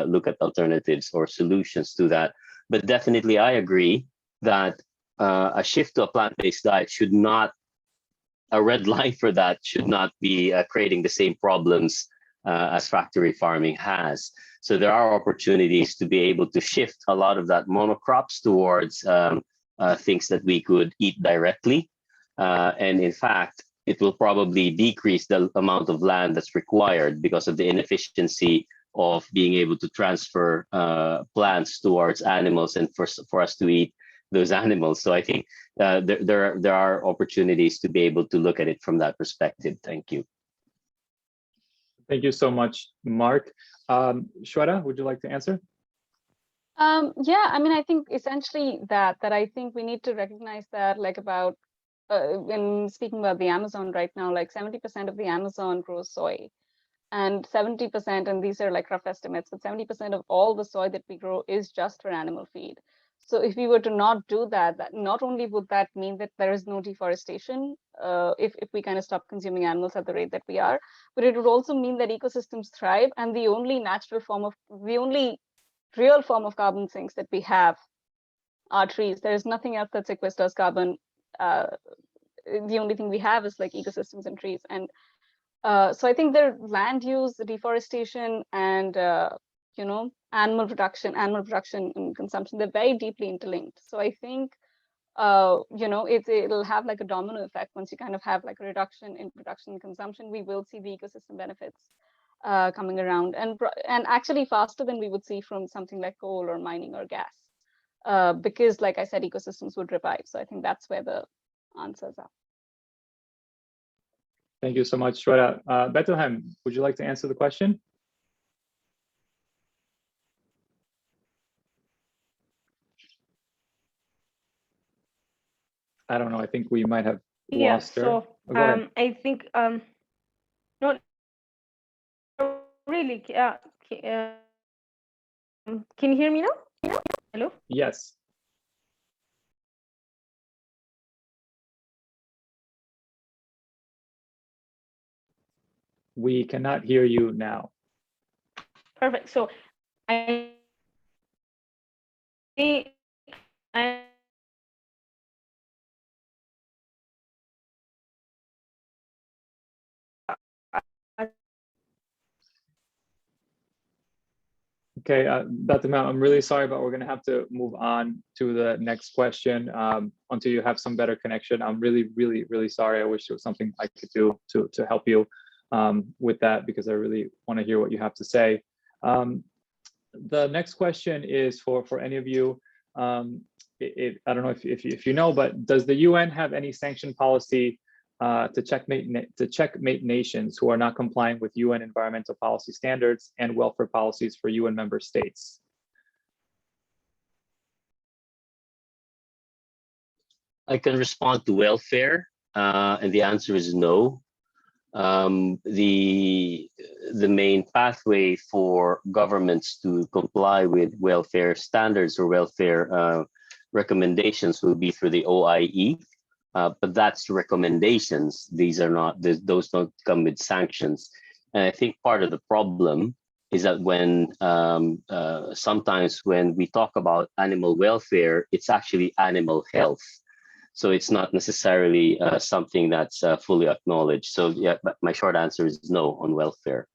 look at alternatives or solutions to that. But definitely, I agree that a shift to a plant-based diet should not, a red line for that should not be creating the same problems as factory farming has. So there are opportunities to be able to shift a lot of that monocrops towards things that we could eat directly. And in fact, it will probably decrease the amount of land that's required because of the inefficiency of being able to transfer plants towards animals and for us to eat those animals. So I think there are opportunities to be able to look at it from that perspective. Thank you. Thank you so much, Mark. Shweta, would you like to answer? Yeah, I mean, I think essentially that I think we need to recognize that, like, about when speaking about the Amazon right now, like 70% of the Amazon grows soy, and 70%, and these are like rough estimates, but 70% of all the soy that we grow is just for animal feed. So if we were to not do that, not only would that mean that there is no deforestation, if we kind of stop consuming animals at the rate that we are, but it would also mean that ecosystems thrive, and the only real form of carbon sinks that we have are trees. There is nothing else that sequesters carbon. The only thing we have is like ecosystems and trees. And so I think the land use, the deforestation, and you know, animal production and consumption, they're very deeply interlinked. So I think you know, it'll have like a domino effect. Once you kind of have like a reduction in production and consumption, we will see the ecosystem benefits. coming around, and actually faster than we would see from something like coal or mining or gas, because, like I said, ecosystems would revive. So I think that's where the answers are. Thank you so much, Shweta. Betelhem, would you like to answer the question? I don't know. I think we might have lost her. So Go ahead. I think not really. Can you hear me now? Hello? Yes. We cannot hear you now. Perfect. So I Okay, Dr. Mount, I'm really sorry, but we're going to have to move on to the next question until you have some better connection. I'm really, really, really sorry. I wish there was something I could do to help you with that, because I really want to hear what you have to say. The next question is for any of you. I don't know if you know, but does the UN have any sanction policy to checkmate nations who are not complying with UN environmental policy standards and welfare policies for UN member states? I can respond to welfare, and the answer is no. The main pathway for governments to comply with welfare standards or welfare recommendations will be through the OIE. But that's recommendations. These are not, those don't come with sanctions. And I think part of the problem is that when sometimes when we talk about animal welfare, it's actually animal health. So it's not necessarily something that's fully acknowledged. So yeah, but my short answer is no on welfare.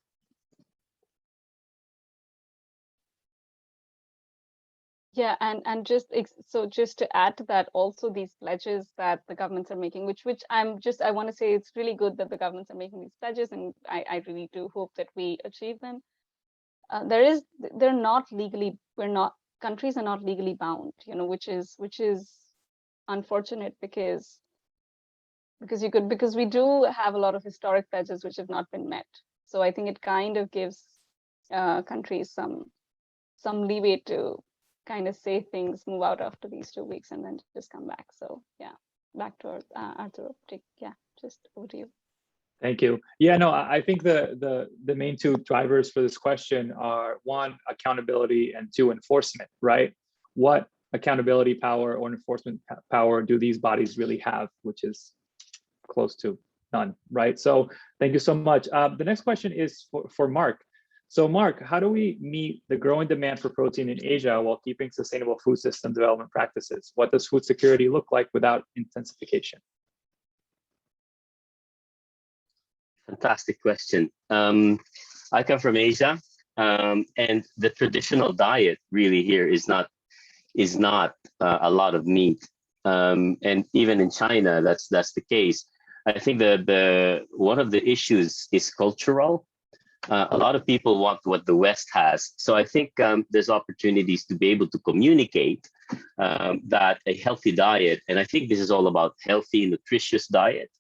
Yeah, and just to add to that, also these pledges that the governments are making, which I want to say it's really good that the governments are making these pledges, and I really do hope that we achieve them. Countries are not legally bound, which is unfortunate, because we do have a lot of historic pledges which have not been met. So I think it kind of gives countries some leeway to kind of say things, move out after these 2 weeks, and then just come back. So yeah, back to Arturo. Yeah, just over to you. Thank you. Yeah, no, I think the main two drivers for this question are, one, accountability, and two, enforcement, right? What accountability power or enforcement power do these bodies really have, which is close to none, right? So thank you so much. The next question is for Mark. So Mark, how do we meet the growing demand for protein in Asia while keeping sustainable food system development practices? What does food security look like without intensification? Fantastic question. I come from Asia, and the traditional diet really here is not a lot of meat, and even in China, that's the case. I think the one of the issues is cultural. A lot of people want what the West has, so I think there's opportunities to be able to communicate that a healthy diet, and I think this is all about healthy, nutritious diet,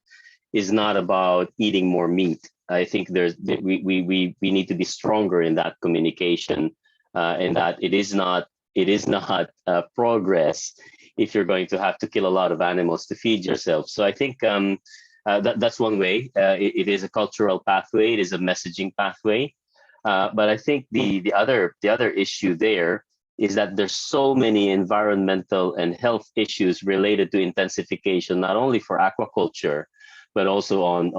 is not about eating more meat. I think we need to be stronger in that communication, and that it is not progress if you're going to have to kill a lot of animals to feed yourself. So I think that's one way. It is a cultural pathway. It is a messaging pathway. But I think the other issue there is that there's so many environmental and health issues related to intensification, not only for aquaculture, but also on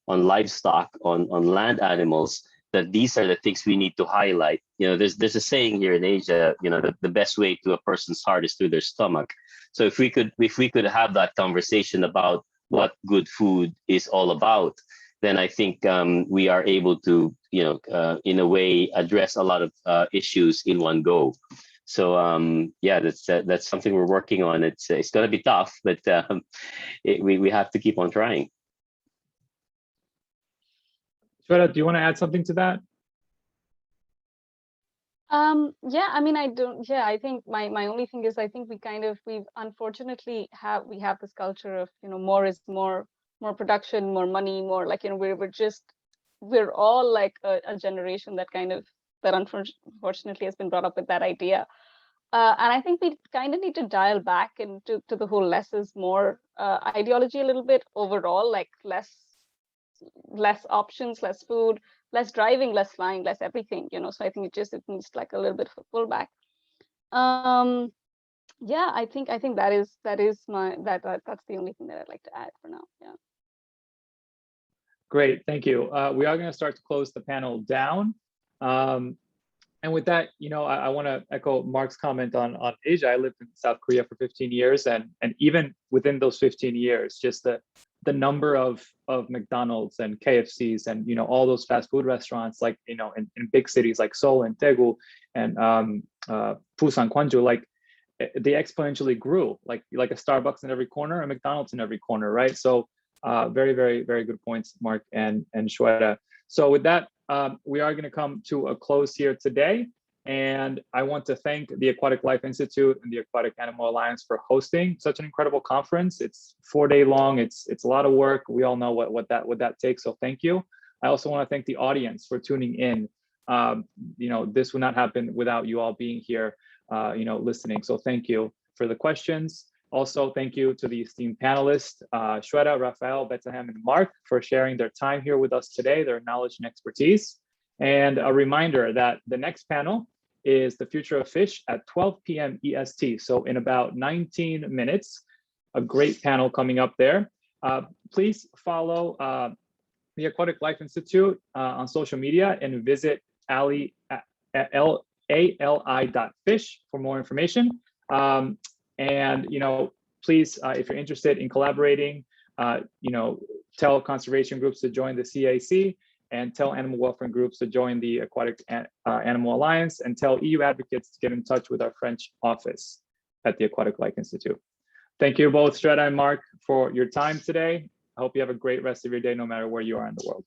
livestock, on land animals. That these are the things we need to highlight. There's a saying here in Asia, the best way to a person's heart is through their stomach. So if we could have that conversation about what good food is all about, then I think we are able to, in a way, address a lot of issues in one go. So yeah, that's something we're working on. It's going to be tough, but we have to keep on trying. Shweta, do you want to add something to that? Yeah, I mean, I think my only thing is I think we've unfortunately have this culture of, more is more production, more money, more like, we're all like a generation that unfortunately has been brought up with that idea. And I think we kind of need to dial back into the whole less is more ideology a little bit overall, like less options, less food, less driving, less flying, less everything, so I think it needs like a little bit of a pullback. Yeah, I think that's the only thing that I'd like to add for now. Yeah. Great, thank you. We are going to start to close the panel down. And with that, I want to echo Mark's comment on Asia. I lived in South Korea for 15 years, and even within those 15 years, just the number of McDonald's and KFCs and all those fast food restaurants, like in big cities like Seoul and Daegu and Busan, Gwangju, like they exponentially grew, like a Starbucks in every corner, a McDonald's in every corner, right? So very, very, very good points, Mark and Shweta. So with that, we are going to come to a close here today. And I want to thank the Aquatic Life Institute and the Aquatic Animal Alliance for hosting such an incredible conference. It's 4-day long. It's a lot of work. We all know what that takes. So thank you. I also want to thank the audience for tuning in. This would not happen without you all being here, listening. So thank you for the questions. Also, thank you to the esteemed panelists, Shweta, Raphael, Betelhem, and Mark, for sharing their time here with us today, their knowledge and expertise. And a reminder that the next panel is the future of fish at 12 p.m. EST. So in about 19 minutes, a great panel coming up there. Please follow the Aquatic Life Institute on social media and visit ali.fish for more information. And please, if you're interested in collaborating, tell conservation groups to join the CAC, and tell animal welfare groups to join the Aquatic Animal Alliance, and tell EU advocates to get in touch with our French office at the Aquatic Life Institute. Thank you both, Shweta and Mark, for your time today. I hope you have a great rest of your day, no matter where you are in the world.